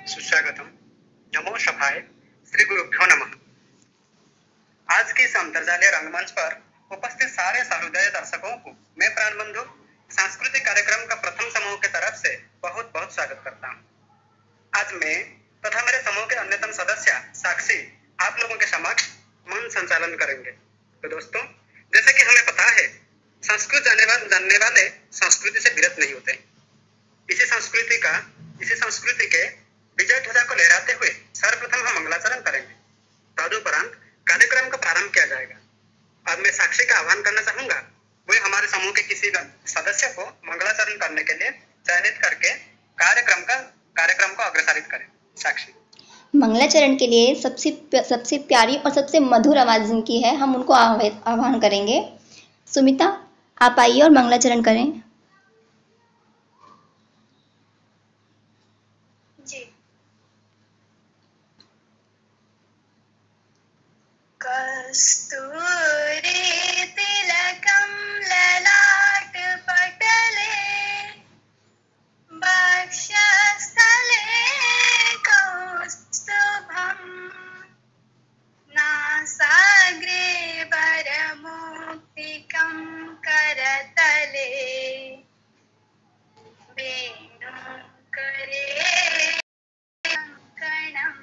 सुस्वागतम। नमो शफाय, श्री गुरुभ्यो नमः। आज के इस अंतर्जालीय रंगमंच पर उपस्थित सारे सहृदय दर्शकों को मैं प्राणबंधु सांस्कृतिक कार्यक्रम का प्रथम समूह की तरफ से बहुत बहुत स्वागत करता हूँ। आज मैं तथा मेरे समूह के अन्यतम सदस्य साक्षी आप लोगों के समक्ष मौन संचालन करेंगे। तो दोस्तों, जैसे कि हमें पता है, संस्कृत जानने वाले संस्कृति से विरत नहीं होते। इसी संस्कृति के विजय ध्वजा को लहराते हुए सर्वप्रथम हम मंगलाचरण करेंगे। तदुपरांत कार्यक्रम का प्रारंभ किया जाएगा। अब मैं साक्षी का आह्वान करना चाहूंगा, वे हमारे समूह के किसी सदस्य को मंगलाचरण करने के लिए चयनित करके कार्यक्रम को अग्रसारित करें। साक्षी। मंगलाचरण के लिए सबसे प्यारी और सबसे मधुर आवाज जिनकी है, हम उनको आह्वान करेंगे। सुमिता, आप आइए और मंगलाचरण करें। जी। कस्तूरी तिलकं ललाट पटले वक्षस्थले कौस्तुभं नासाग्रे वरमुक्तिकं करतले वेणुकरे कणम्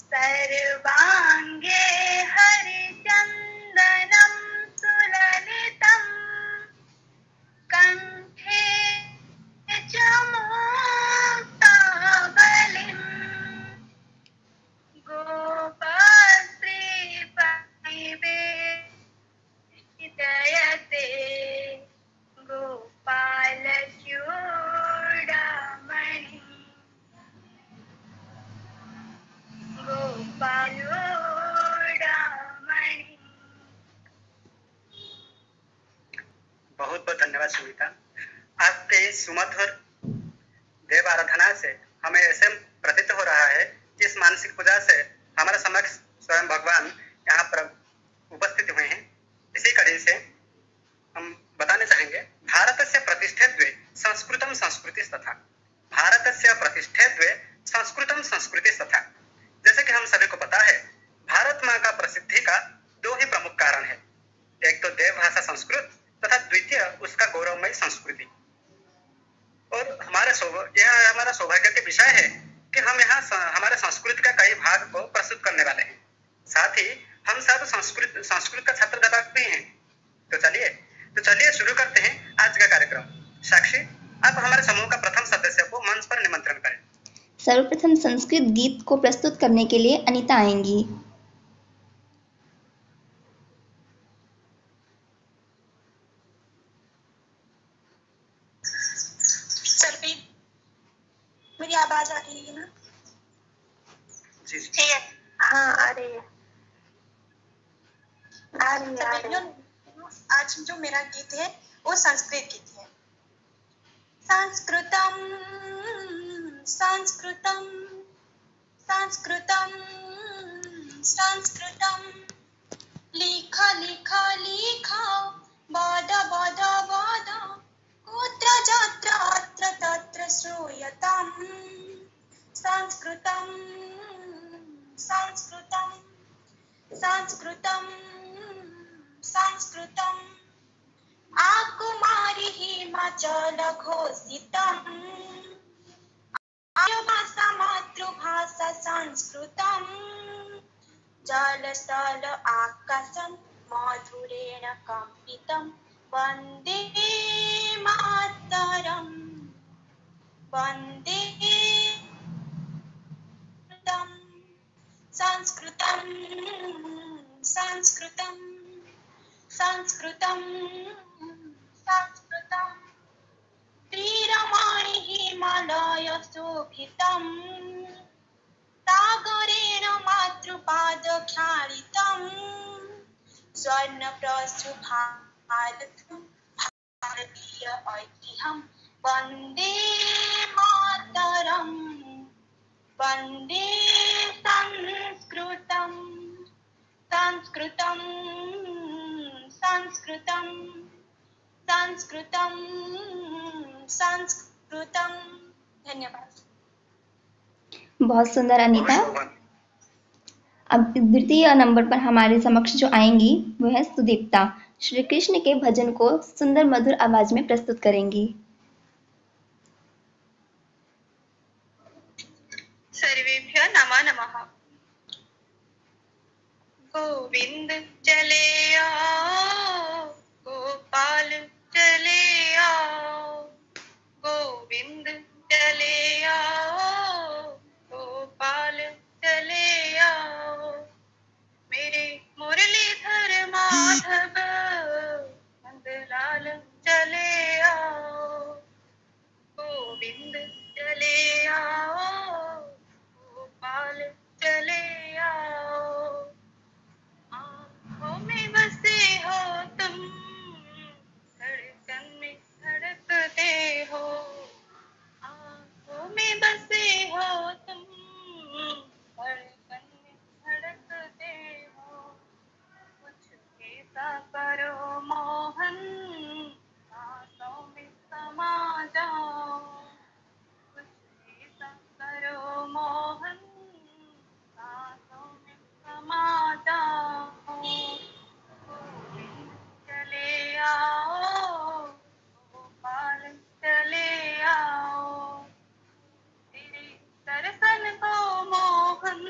सर्वांगे हरिचन्दनं सुललितं कंठे च मुक्तावलिं गोपस्त्रीपरिवेष्टयते गोपालचूडामणि बहुत बहुत धन्यवाद सुमिता। आपके इस सुमधुर देव आराधना से हमें ऐसे प्रतीत हो रहा है कि इस मानसिक पूजा से हमारे समक्ष स्वयं भगवान यहाँ पर उपस्थित हुए हैं। इसी कड़ी से हम बताने चाहेंगे, भारतस्य प्रतिष्ठे संस्कृतम संस्कृतिस्तथा। भारतस्य प्रतिष्ठे संस्कृतम संस्कृतिस्तथा। जैसे कि हम सभी को पता है, भारत माँ का प्रसिद्धि का दो ही प्रमुख कारण है। एक तो देव भाषा संस्कृत तथा द्वितीय उसका गौरवमयी संस्कृति। और यह हमारा सौभाग्य के विषय है कि हम यहाँ हमारे संस्कृत का कई भाग को प्रस्तुत करने वाले हैं। साथ ही हम सब संस्कृत का छात्र अध्यापक भी हैं। तो चलिए शुरू करते हैं आज का कार्यक्रम। साक्षी, आप हमारे समूह का प्रथम सदस्य को मंच पर निमंत्रण करें। सर्वप्रथम संस्कृत गीत को प्रस्तुत करने के लिए अनीता आएंगी। मेरी आवाज आ रही है ना? जी ठीक है। हाँ, आ रही है। आज जो मेरा गीत है वो संस्कृत गीत है। संस्कृतम संस्कृतम संस्कृतम संस्कृतम लिखा लिखा लिखा बाध बाध बाध कुत्र जात्र अत्र तत्र श्रूयताम् संस्कृतम संस्कृतम संस्कृतम संस्कृतम आकुमारी हिमाचल घोषितम् आर्यभाषा मातृभाषा संस्कृतम् जलस्थल आकाशं मधुरेण कंपितं वन्दे मातरम् वन्दे संस्कृतं संस्कृतं संस्कृतं संस्कृतं तीरमणि हिमालय शोभितम् सागरेण मातृपादख्यालितम् स्वर्णप्रशुभारतं भारतीय ऐतिह्यं वन्दे मातरम् वन्दे संस्कृतं संस्कृतं संस्कृतं संस्कृतं संस्कृतं। धन्यवाद। बहुत सुंदर अनीता। शोभन। अब द्वितीय नंबर पर हमारे समक्ष जो आएंगी वो है सुदीप्ता। श्री कृष्ण के भजन को सुंदर मधुर आवाज में प्रस्तुत करेंगी। सर्वेभ्यः नमः नमः। गोविंद चले आओ, गोपाल चले आओ, गोविंद चले आओ, गोपाल चले आओ, मेरे मुरलीधर माधव नंदलाल चले आओ, गोविंद चले आओ, गोपाल चले आओ, आँखों में बसे हो तुम, धड़कन में धड़कते हो, आँखों में बसे हो तुम, धड़कन में धड़कते हो, कुछ ऐसा करो मोहन, सांसों में समा जाओ, कुछ ऐसा करो मोहन, सांसों में समा जाओ, गोविंद चले आओ, गोपाल चले आओ, तेरे दर्शन को मोहन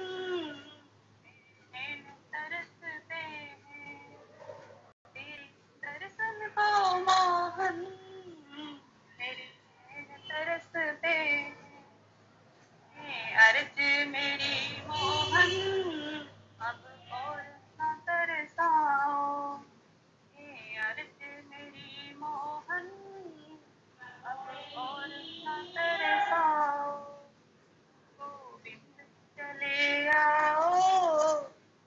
मेरे नैन तरसते हैं, तेरे दर्शन को मोहन मेरे नैन तरसते हैं, अर्ज मेरी मोहन अब और न तरसाओ, अर्ज मेरी मोहन अब और न तरसाओ, गोविंद चले आओ,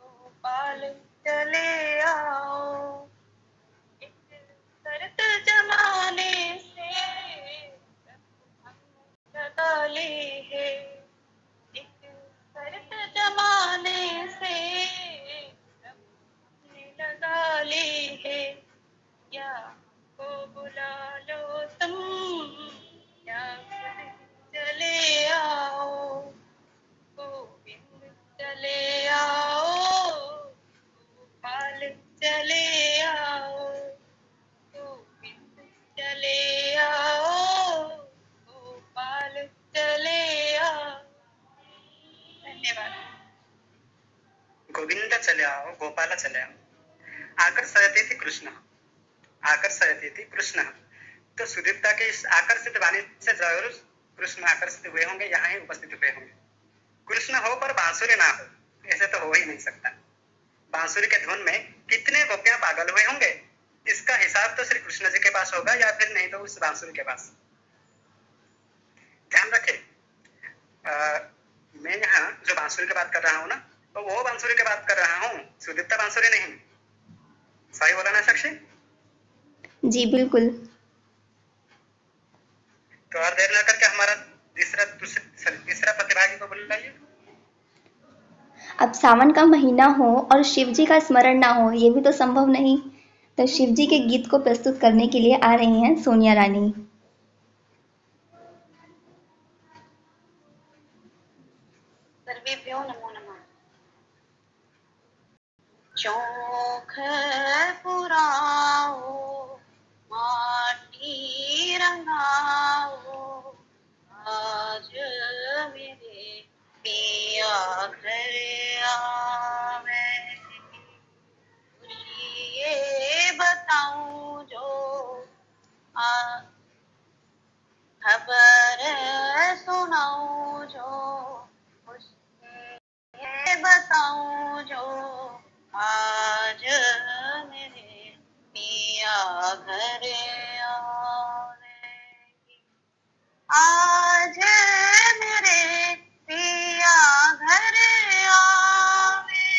गोपाल चले आओ, एक शरत जमाने से हम लगा ले है, एक शरत जमाने से हमने लगा ले है, या को बुला लो तुम, या खुद चले आओ, गोविंद चले आओ, गोपाल चले आओ, गोविंद चले आओ, गोपाल चले आओ। धन्यवाद। गोविंद चले आओ, गोपाल चले आओ, आकर्षयति कृष्ण, आकर्षयति कृष्ण। तो सुदीप्ता के इस आकर्षित वाणी से जरूर कृष्ण आकर्षित हुए होंगे, यहाँ ही उपस्थित हुए होंगे। कृष्ण हो पर बांसुरी ना हो, ऐसे तो हो ही नहीं सकता। बांसुरी के धुन में कितने गोपियां पागल हुए होंगे, इसका हिसाब तो श्री कृष्ण जी के पास होगा, या फिर नहीं तो उस बांसुरी के पास। ध्यान रखे, मैं यहाँ जो बांसुरी की बात कर रहा हूँ ना, तो वो बांसुरी की बात कर रहा हूँ, सुदीप्ता बांसुरी नहीं। सही बोला ना साक्षी? जी बिल्कुल। तो और देर न करके हमारा तीसरा प्रतिभागी को बुलाइए। अब सावन का महीना हो और शिव जी का स्मरण ना हो, ये भी तो संभव नहीं। तो शिव जी के गीत को प्रस्तुत करने के लिए आ रही हैं सोनिया रानी। सर्वेभ्यो नमो नमः। चौख पुराओ, माटी रंगाओ, आज मेरे पिया घर आवे, खुशी ये बताऊं जो खबर सुनाऊं जो, खुशी ये बताऊं जो, आज मेरे पिया घर आवेंगे, आज मेरे पिया घर आवेंगे,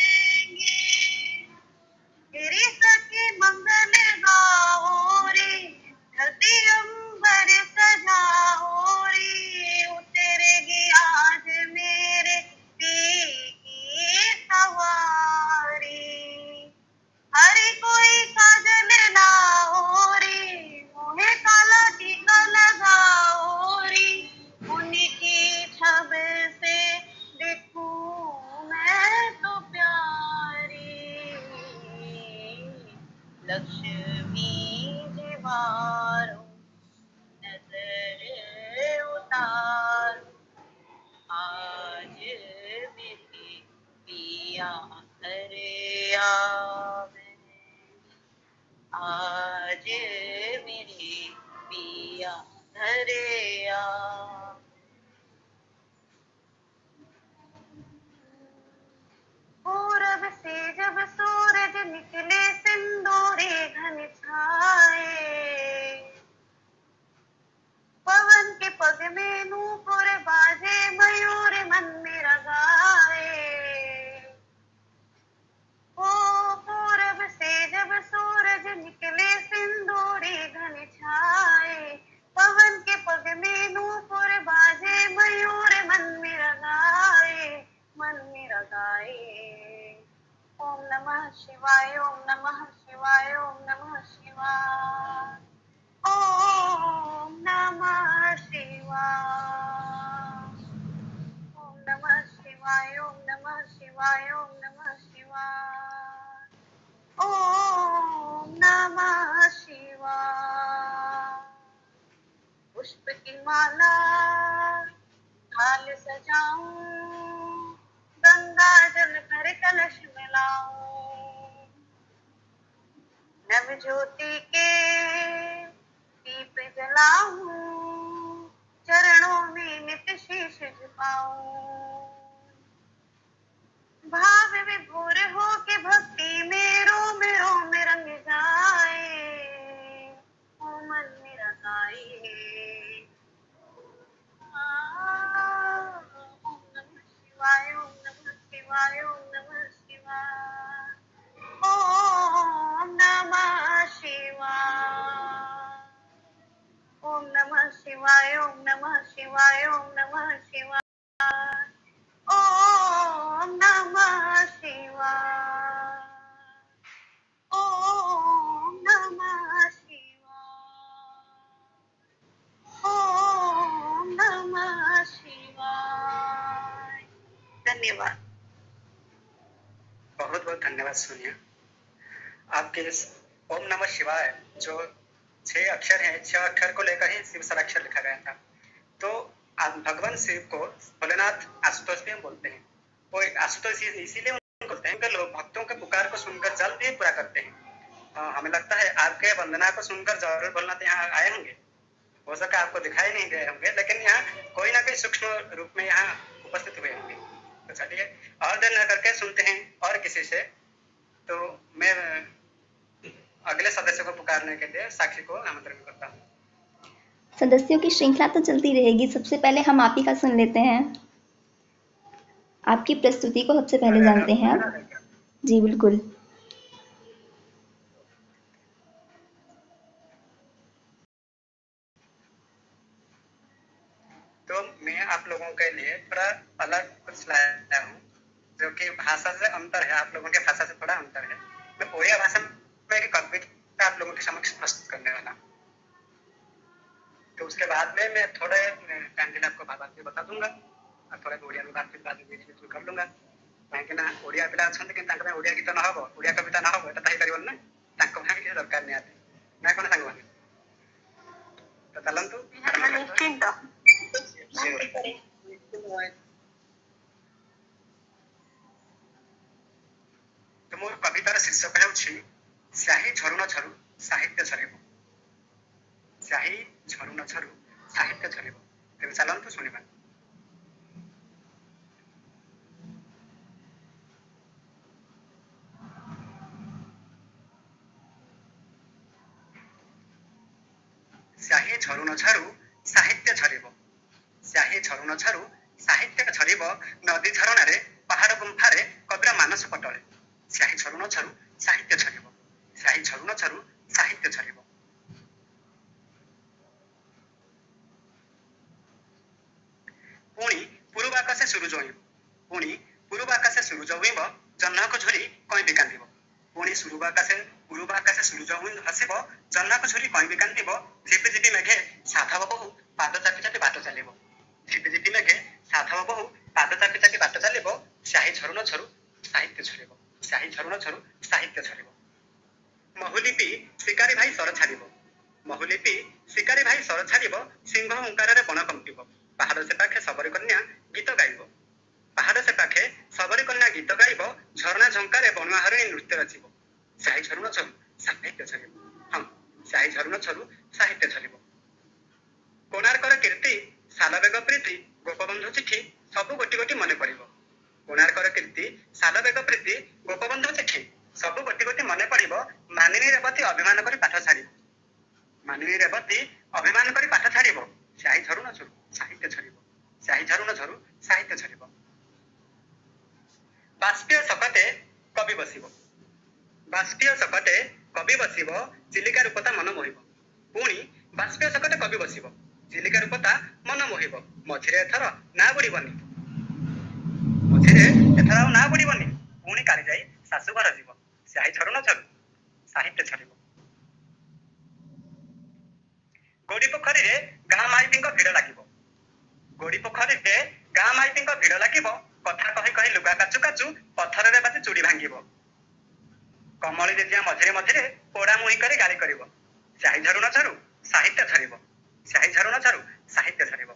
तेरी सखी मंगल गाओ रे, धरती अंबर सजाओ रे, उतरेगी आज मेरे पी की सवारी, हर कोई काजल लाओ रे, मैया धरे आ। पूरब से जब सूरज निकले सिंदूरी घन छाए, पवन के पग में नूपुर बाजे मयूर मन मेरा गाए। ओ पूरब से जब सूरज निकले सिंदूरी घन छाए, पवन के पग में नूपुर बाजे मयूर मन मेरा गाए, मन मेरा गाए। ओम नमः शिवाय, ओम नमः शिवाय, ओम नमः शिवाय, ओम नमः शिवाय, ओम नमः शिवाय, ओम नमः शिवाय, ओम नमः शिवाय, ओम नमः शिवाय। पुष्प की माला थाल सजाऊं, गंगा जल भर कलश मिलाऊं, नव ज्योति के दीप जलाऊं, चरणों में नित शीश झुकाऊं। भाव विभोर हो के भक्ति में रोम रोम रंग जाए, ओ मन मेरा गाए। ओम नमः शिवाय, ओम नमः शिवाय, ओम नमः शिवाय, ओम नमः शिवाय, ओम नमः शिवाय, ओम नमः शिवाय, ओम नमः शिवाय, ओम नमः शिवाय, ओम नमः शिवाय, ओम नमः शिवाय। धन्यवाद। बहुत बहुत धन्यवाद सोनिया। आपके इस ओम नमः शिवाय जो 6 अक्षर हैं, 6 अक्षर को लेकर ही शिव सराक्षर लिखा गया था। तो भगवान शिव को भोलेनाथ आशुतोष भी हम बोलते हैं। वो आशुतोष इसीलिए उनको बोलते हैं कि लोग भक्तों के पुकार को सुनकर जल्द ही पूरा करते हैं। हमें लगता है आपके वंदना को सुनकर जरूर भोलेनाथ यहाँ आए होंगे। हो सका आपको दिखाई नहीं गए होंगे, लेकिन यहाँ कोई ना कोई सूक्ष्म रूप में यहाँ उपस्थित हुए होंगे। तो चलिए और देर न करके सुनते हैं और किसी से। तो मैं अगले सदस्य को पुकारने के लिए साक्षी को आमंत्रण करता हूँ। सदस्यों की श्रृंखला तो चलती रहेगी। सबसे पहले हम आप ही का सुन लेते हैं। आपकी प्रस्तुति को सबसे पहले जानते हैं आप। जी बिल्कुल। तो मैं आप लोगों के लिए थोड़ा अलग कुछ लाया हूँ, जो कि भाषा से अंतर है, आप लोगों के भाषा से थोड़ा अंतर है। मैं ओडिया भाषा में एक कविता आप लोगों के समक्ष प्रस्तुत करने वाला। तो उसके बाद में मैं थोड़े टाइम के लिए आपको बात बता दूंगा और थोड़े ओडिया में बात बीच कर लूंगा। कहीं ओडिया पिला अच्छा कि ओडिया गीत ना हम ओडिया कविता ना हम एटा तो पार ना, किसी दरकार निहाती ना कौन सांग मैंने। तो चलतु निश्चिंत। तो मोर कवितार शीर्षक ହେଉଛି स्याही ଝରୁ ନ ଝରୁ ସାହିତ୍ୟ ଝରିବ। स्याही ଝରୁ ନ ଝରୁ ସାହିତ୍ୟ ଝରିବ। ତେବେ ଚାଲନ୍ତୁ ଶୁଣିବା। स्याही ଝରୁ ନ ଝରୁ ସାହିତ୍ୟ ଝରିବ। ସ୍ୟାହୀ ଝରୁ ନ ଝରୁ ସାହିତ୍ୟ ଝରିବ। ନଦୀ ଝରଣାରେ ପାହାଡ଼ ଗୁମ୍ଫାରେ କବିର ମାନସ ପଟଳେ। ସ୍ୟାହୀ ଝରୁ ନ ଝରୁ ସାହିତ୍ୟ ଝରିବ। ସ୍ୟାହୀ ଝରୁ ନ ଝରୁ ସାହିତ୍ୟ ଝରିବ। ପୁଣି ପୂର୍ବ ଆକାଶେ ସୂରୁଜ ଉଇଁବ। ପୁଣି ପୂର୍ବ ଆକାଶେ ସୂରୁଜ ଉଇଁବ। ଜହ୍ନକୁ ଝୁରି କଇଁବି କାନ୍ଦିବ। ପୁଣି ପୂର୍ବ ଆକାଶେ ସୂରୁଜ ହସିବ। ଜହ୍ନକୁ ଝୁରି କଇଁବି କାନ୍ଦିବ। ଝିପି ଝିପି ମେଘେ ସାଧବ ବୋହୁ ପାଦ ଚାପି ଚାପି ବାଟ ଚାଲିବ। ଝିପି ଝିପି ମେଘେ ସାଧବ ବୋହୁ ପାଦ ଚାପି ଚାପି ବାଟ ଚାଲିବ। ସ୍ୟାହୀ ଝରୁ ନ ଝରୁ ସାହିତ୍ୟ ଝରିବ। ସ୍ୟାହୀ ଝରୁ ନ ଝରୁ ସାହିତ୍ୟ ଝରିବ। ମହୁଲି ପି ଶିକାରୀ ଭାଇ ସର ଛାଡ଼ିବ। ମହୁଲି ପି ଶିକାରୀ ଭାଇ ସର ଛାଡ଼ିବ। ସିଂହ ହୁଙ୍କାରରେ ବଣ କମ୍ପିବ। ପାହାଡ଼ ସେ ପାଖେ ଶବରୀ କନ୍ୟା ଗୀତ ଗାଇବ। ପାହାଡ଼ ସେ ପାଖେ ଶବରୀ କନ୍ୟା ଗୀତ ଗାଇବ। ଝରଣା ଝଙ୍କାରେ ବଣୁଆ ହରିଣୀ ନୃତ୍ୟ ରଚିବ। ସ୍ୟାହୀ ଝରୁ ନ ଝରୁ ସାହିତ୍ୟ ଝରିବ। ହଁ, ସ୍ୟାହୀ ଝରୁ ନ ଝରୁ ସାହିତ୍ୟ ଝରିବ। ସାଲବେଗ ପ୍ରୀତି ଗୋପବନ୍ଧୁ ଚିଠି ସବୁ ଗୋଟି ଗୋଟି ମନେ ପଡ଼ିବ। କୋଣାର୍କର କୀର୍ତ୍ତି ସାଲବେଗ ପ୍ରୀତି ଗୋପବନ୍ଧୁ ଚିଠି ସବୁ ଗୋଟି ଗୋଟି ମନେ ପଡ଼ିବ। ମାନିନୀ ରେବତୀ ଅଭିମାନ କରି ପାଠ ଛାଡ଼ିବ। ମାନିନୀ ରେବତୀ ଅଭିମାନ କରି ପାଠ ଛାଡ଼ିବ। ସ୍ୟାହି ଝରୁ ନ ଝରୁ ସାହିତ୍ୟ ଛାଡ଼ିବ। ସ୍ୟାହି ଝରୁ ନ ଝରୁ ସାହିତ୍ୟ ଛାଡ଼ିବ। ବାଷ୍ପୀୟ ସକଟେ କବି ବସିବ। ବାଷ୍ପୀୟ ସକଟେ କବି ବସିବ। ଚିଲିକା ରୂପତା ମନ ମୋହିବ। ପୁଣି ବାଷ୍ପୀୟ ସକଟେ କବି ବସିବ। ଚିଲିକା ରୂପତା ମନ ମୋହିବ। ମଝିରେ ଏଥର ନା ବୁଡ଼ିବନି। ମଝିରେ ଏଥର ଆଉ ନା ବୁଡ଼ିବନି। ପୁଣି କାଳିଜାଇ ଶାଶୁଘର ଯିବ। ସ୍ୟାହି ଝରୁ ନ ଝରୁ ସାହିତ୍ୟ ଛାଡ଼ିବ। ଗୋଡ଼ି ପୋଖରୀରେ ଗାଁ ମାଇପିଙ୍କ ଭିଡ଼ ଲାଗିବ। ଗୋଡ଼ି ପୋଖରୀରେ ଗାଁ ମାଇପିଙ୍କ ଭିଡ଼ ଲାଗିବ। କଥା କହି କହି ଲୁଗା କାଚୁ କାଚୁ ପଥରରେ ବାଜି ଚୁଡ଼ି ଭାଙ୍ଗିବ। କମଳି ଜେଜିଆ ମଝିରେ ମଝିରେ ପୋଡ଼ା ମୁହିଁ କରି ଗାଳି କରିବ। ସ୍ୟାହି ଝରୁ ନ ଝରୁ ସାହିତ୍ୟ ଛାଡ଼ିବ। ସ୍ୟାହି ଝରୁ ନ ଝରୁ ସାହିତ୍ୟ ଛାଡ଼ିବ।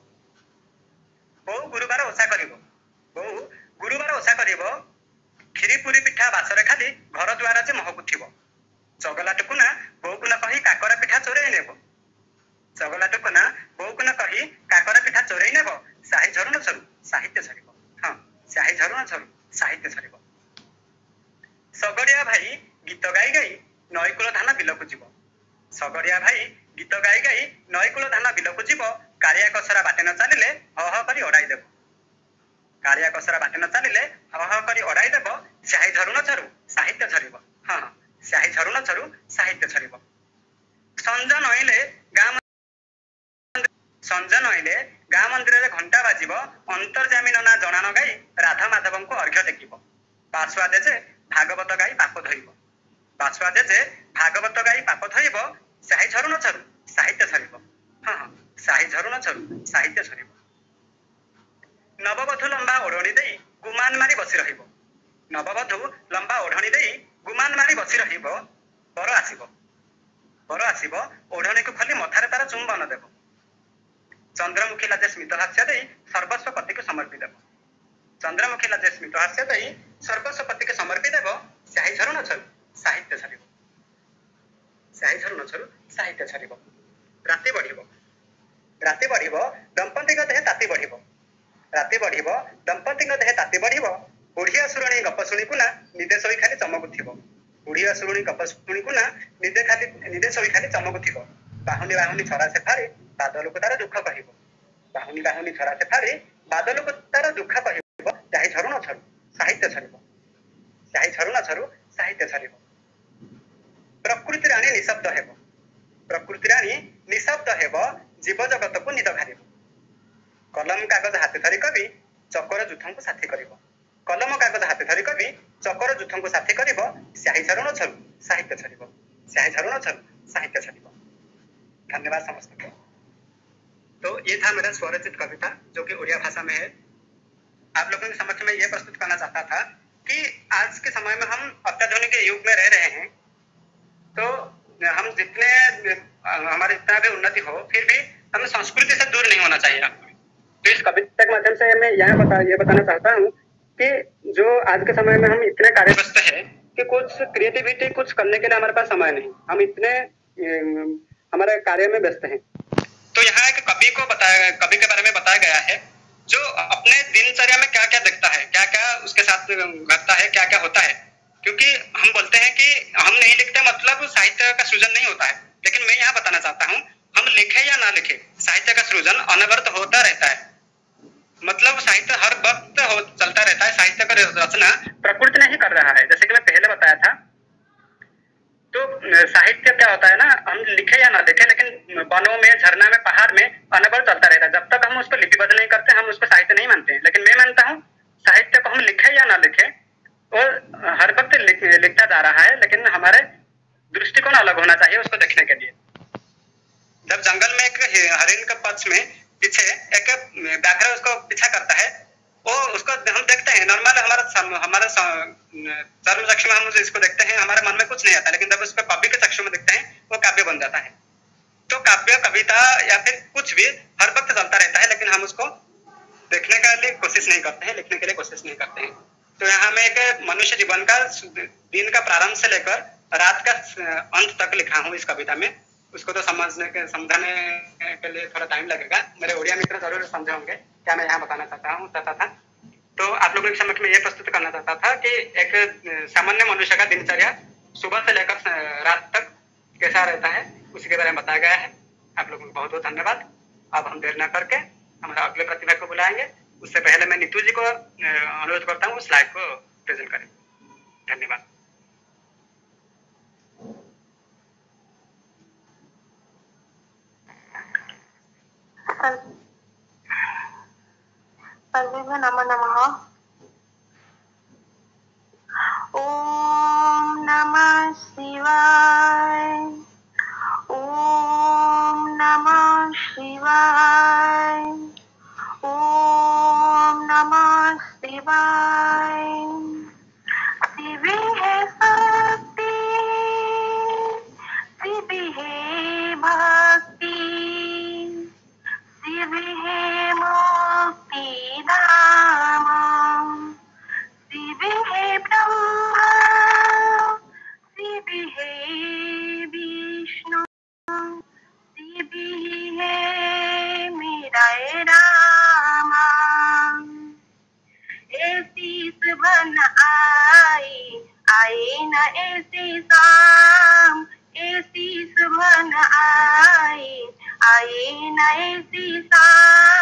ବୋଉ ଗୁରୁବାର ଓଷା କରିବ। ବୋଉ ଗୁରୁବାର ଓଷା କରିବ। କ୍ଷୀରି ପୁରୀ ପିଠା ବାସରେ ଖାଲି ଘର ଦୁଆର ଯେ ମହକୁଥିବ। ଚଗଲା ଟୁକୁନା ବୋଉକୁ ନ କହି କାକରା ପିଠା ଚୋରେଇ ନେବ। ଚଗଲା ଟୁକୁନା ବୋଉକୁ ନ କହି କାକରା ପିଠା ଚୋରେଇ ନେବ। ସ୍ୟାହି ଝରୁ ନ ଝରୁ ସାହିତ୍ୟ ଛାଡ଼ିବ। ହଁ, ସ୍ୟାହି ଝରୁ ନ ଝରୁ ସାହିତ୍ୟ ଛାଡ଼ିବ। ଶଗଡ଼ିଆ ଭାଇ ଗୀତ ଗାଇ ଗାଇ ନଈକୂଳ ଧାନ ବିଲକୁ ଯିବ। ଶଗଡ଼ିଆ ଭାଇ ଗୀତ ଗାଇ ଗାଇ ନଈକୂଳ ଧାନ ବିଲକୁ ଯିବ। କାଳିଆ କସରା ବାଟେ ନ ଚାଲିଲେ ହ ହ କରି ଅଡ଼ାଇ ଦେବ। କାଳିଆ କସରା ବାଟେ ନ ଚାଲିଲେ ହ ହ କରି ଅଡ଼ାଇ ଦେବ। ସ୍ୟାହି ଝରୁ ନ ଝରୁ ସାହିତ୍ୟ ଛାଡ଼ିବ। ହଁ, ସ୍ୟାହି ଝରୁ ନ ଝରୁ ସାହିତ୍ୟ ଛାଡ଼ିବ। ସଞ୍ଜ ନଇଁଲେ ଗାଁ ମନ୍ଦିରରେ ଘଣ୍ଟା ବାଜିବ। ଅନ୍ତର୍ଯାମୀ ନନା ଜଣା ନ ଗାଇ ରାଧା ମାଧବଙ୍କୁ ଅର୍ଘ୍ୟ ଟେକିବ। ବାସୁଆ ଜେଜେ ଭାଗବତ ଗାଇ ପାପ ଧୋଇବ। ବାସୁଆ ଜେଜେ ଭାଗବତ ଗାଇ ପାପ ଧୋଇବ। ସ୍ୟାହି ଝରୁ ନ ଝରୁ ସାହିତ୍ୟ ଛାଡ଼ିବ। ହଁ, ସ୍ୟାହି ଝରୁ ନ ଝରୁ ସାହିତ୍ୟ ଛାଡ଼ିବ। ନବବଧୂ ଲମ୍ବା ଓଢ଼ଣୀ ଦେଇ ଗୁମାନ ମାରି ବସି ରହିବ। ନବବଧୂ ଲମ୍ବା ଓଢ଼ଣୀ ଦେଇ ଗୁମାନ ମାରି ବସି ରହିବ। ବର ଆସିବ। ବର ଆସିବ ଓଢ଼ଣୀକୁ ଖୋଲି ମଥାରେ ତାର ଚୁମ୍ବନ ଦେବ। ଚନ୍ଦ୍ରମୁଖୀ ଲାଜେ ସ୍ମିତ ହାସ୍ୟ ଦେଇ ସର୍ବସ୍ୱ ପତିକୁ ସମର୍ପି ଦେବ। ଚନ୍ଦ୍ରମୁଖୀ ଲାଜେ ସ୍ମିତ ହାସ୍ୟ ଦେଇ ସର୍ବସ୍ୱ ପତିକୁ ସମର୍ପି ଦେବ। ସ୍ୟାହି ଝରୁ ନ ଝରୁ ସାହିତ୍ୟ ଛାଡ଼ିବ। ସ୍ୟାହି ଝରୁ ନ ଝରୁ ସାହିତ୍ୟ ଛାଡ଼ିବ। ରାତି ବଢ଼ିବ। ରାତି ବଢ଼ିବ ଦମ୍ପତିଙ୍କ ଦେହେ ତାତି ବଢ଼ିବ। ରାତି ବଢ଼ିବ ଦମ୍ପତିଙ୍କ ଦେହେ ତାତି ବଢ଼ିବ। ବୁଢ଼ୀ ଅସୁରୁଣୀ ଗପ ଶୁଣିକୁନା ନିଦେ ଶୋଇ ଖାଲି ଚମକୁଥିବ। ବୁଢ଼ୀ ଅସୁରୁଣୀ ଗପ ଶୁଣିକୁନା ନିଦେ ଶୋଇ ଖାଲି ଚମକୁଥିବ। ବାହୁନି ବାହୁନି ଛରା ସେଫାଳି ବାଦଲକୁ ତାର ଦୁଃଖ କହିବ। ବାହୁନି ବାହୁନି ଛରା ସେଫାଳି ବାଦଲକୁ ତାର ଦୁଃଖ କହିବ। ସ୍ୟାହି ଝରୁ ନ ଝରୁ ସାହିତ୍ୟ ଛାଡ଼ିବ। ସ୍ୟାହି ଝରୁ ନ ଝରୁ ସାହିତ୍ୟ ଛାଡ଼ିବ। ପ୍ରକୃତି ରାଣୀ ନିଶବ୍ଦ ହେବ। ପ୍ରକୃତି ରାଣୀ ନିଶବ୍ଦ ହେବ। ଜୀବ ଜଗତକୁ ନିଦ ଘାରିବ। କଲମ କାଗଜ ହାତେ ଧରି କବି ଚକର ଯୁଥଙ୍କୁ ସାଥୀ କରିବ। କଲମ କାଗଜ ହାତେ ଧରି କବି ଚକର ଯୁଥଙ୍କୁ ସାଥୀ କରିବ। ସ୍ୟାହି ଝରୁ ନ ଝରୁ साहित्य छाड़िबो स्याही झरुना छल साहित्य छाड़िबो। धन्यवाद समस्त को। तो ये था मेरा स्वरचित कविता जो कि उड़िया भाषा में है। आप लोगों के समक्ष में ये प्रस्तुत करना चाहता था कि आज के समय में हम अत्याधुनिक युग में रह रहे हैं, तो हम जितने हमारी जितना भी उन्नति हो फिर भी हमें संस्कृति से दूर नहीं होना चाहिए। तो इस कविता के माध्यम से मैं ये बताना चाहता हूँ कि जो आज के समय में हम इतने कार्यव्यस्त है कि कुछ क्रिएटिविटी कुछ करने के लिए हमारे पास समय नहीं, हम इतने हमारे कार्य में व्यस्त हैं। तो यहाँ एक कवि के बारे में बताया गया है जो अपने दिनचर्या में क्या क्या देखता है, क्या क्या उसके साथ घटता है, क्या क्या होता है। क्योंकि हम बोलते हैं कि हम नहीं लिखते मतलब साहित्य का सृजन नहीं होता है, लेकिन मैं यहाँ बताना चाहता हूँ हम लिखे या ना लिखे साहित्य का सृजन अनवरत होता रहता है। मतलब साहित्य हर वक्त चलता रहता है। साहित्य का रचना प्रकृति नहीं कर रहा है, जैसे कि मैं पहले बताया था। तो साहित्य क्या होता है ना, हम लिखे या ना लिखे लेकिन वनों में, झरना में, पहाड़ में अनवरत चलता रहता है। जब तक हम उसको लिपिबद्ध नहीं करते हम उसको साहित्य नहीं मानते हैं। लेकिन मैं मानता हूँ साहित्य को हम लिखे या ना लिखे और हर वक्त लिखता जा रहा है, लेकिन हमारे दृष्टिकोण अलग होना चाहिए उसको देखने के लिए। जब जंगल में एक हरिण के पक्ष में पीछे एक व्याघ्र उसको पीछा करता है, वो उसको हम देखते हैं नॉर्मल हमारा चर्म चक्षु में हम इसको देखते हैं, हमारे मन में कुछ नहीं आता, लेकिन जब उसको कवि के चक्षु में देखते हैं वो काव्य बन जाता है। तो काव्य, कविता या फिर कुछ भी हर वक्त चलता रहता है, लेकिन हम उसको देखने के लिए कोशिश नहीं करते हैं, लिखने के लिए कोशिश नहीं करते हैं। तो यहाँ मैं एक मनुष्य जीवन का दिन का प्रारंभ से लेकर रात का अंत तक लिखा हूँ इस कविता में। उसको तो समझने आपके लिए थोड़ा टाइम लगेगा। मेरे ओडिया मित्र जरूर समझे होंगे क्या मैं यहाँ बताना चाहता था। तो आप लोगों के समक्ष में ये प्रस्तुत करना चाहता था कि एक सामान्य मनुष्य का दिनचर्या सुबह से लेकर रात तक कैसा रहता है, उसी के बारे में बताया गया है। आप लोगों को बहुत बहुत धन्यवाद। अब हम देर न करके हमारा अगले प्रतिभा को बुलाएंगे। उससे पहले मैं नीतू जी को अनुरोध करता हूँ स्लाइड को प्रेजेंट करें। धन्यवाद। सर्वेभ्यो नमो नमः। ओम नमः शिवाय। ओम नमः शिवाय। ओम नमः शिवाय। शिवी है शक्ति, शिवी है भक्ति, शिवी है मुक्ति धाम, शिवी है ब्रह्मा, शिवी है विष्णु, शिवी है मेरा रामा। ऐसी सुबह आई, आए न ऐसी शाम, ऐसी सुबह आई, आए न ऐसी शाम।